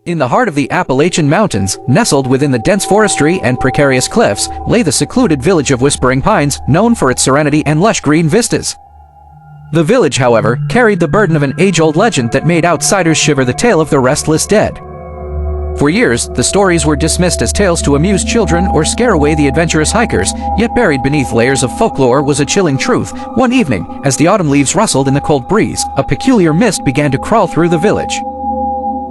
In the heart of the Appalachian Mountains, nestled within the dense forestry and precarious cliffs, lay the secluded village of Whispering Pines, known for its serenity and lush green vistas. The village, however, carried the burden of an age-old legend that made outsiders shiver: the tale of the restless dead. For years, the stories were dismissed as tales to amuse children or scare away the adventurous hikers, yet buried beneath layers of folklore was a chilling truth. One evening, as the autumn leaves rustled in the cold breeze, a peculiar mist began to crawl through the village.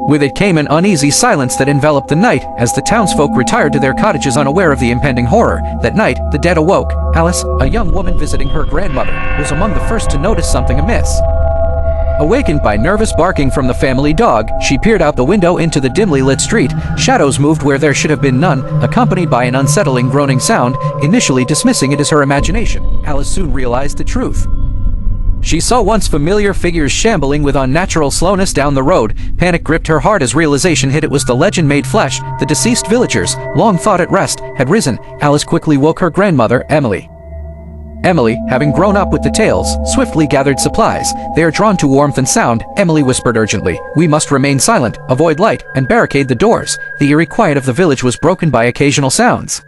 With it came an uneasy silence that enveloped the night, as the townsfolk retired to their cottages unaware of the impending horror. That night, the dead awoke. Alice, a young woman visiting her grandmother, was among the first to notice something amiss. Awakened by nervous barking from the family dog, she peered out the window into the dimly lit street. Shadows moved where there should have been none, accompanied by an unsettling groaning sound. Initially dismissing it as her imagination, Alice soon realized the truth. She saw once familiar figures shambling with unnatural slowness down the road. Panic gripped her heart as realization hit. It was the legend made flesh. The deceased villagers, long thought at rest, had risen. Alice quickly woke her grandmother, Emily. Emily, having grown up with the tales, swiftly gathered supplies. They are drawn to warmth and sound, Emily whispered urgently. We must remain silent, avoid light, and barricade the doors. The eerie quiet of the village was broken by occasional sounds.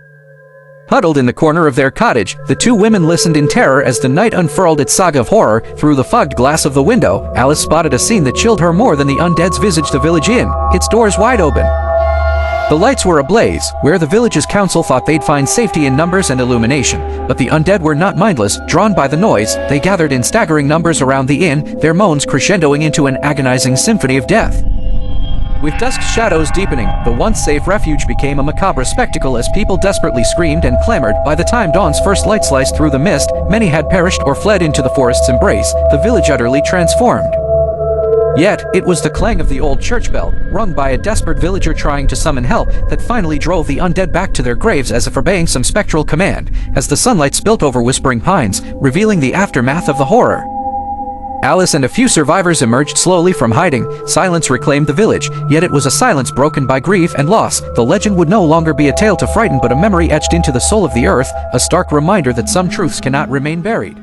Huddled in the corner of their cottage, the two women listened in terror as the night unfurled its saga of horror. Through the fogged glass of the window, Alice spotted a scene that chilled her more than the undead's visage. The village inn, its doors wide open. The lights were ablaze, where the village's council thought they'd find safety in numbers and illumination. But the undead were not mindless. Drawn by the noise, they gathered in staggering numbers around the inn, their moans crescendoing into an agonizing symphony of death. With dusk shadows deepening, the once safe refuge became a macabre spectacle as people desperately screamed and clamored. By the time dawn's first light sliced through the mist, many had perished or fled into the forest's embrace, the village utterly transformed. Yet, it was the clang of the old church bell, rung by a desperate villager trying to summon help, that finally drove the undead back to their graves as if obeying some spectral command, as the sunlight spilt over Whispering Pines, revealing the aftermath of the horror. Alice and a few survivors emerged slowly from hiding. Silence reclaimed the village, yet it was a silence broken by grief and loss. The legend would no longer be a tale to frighten but a memory etched into the soul of the earth, a stark reminder that some truths cannot remain buried.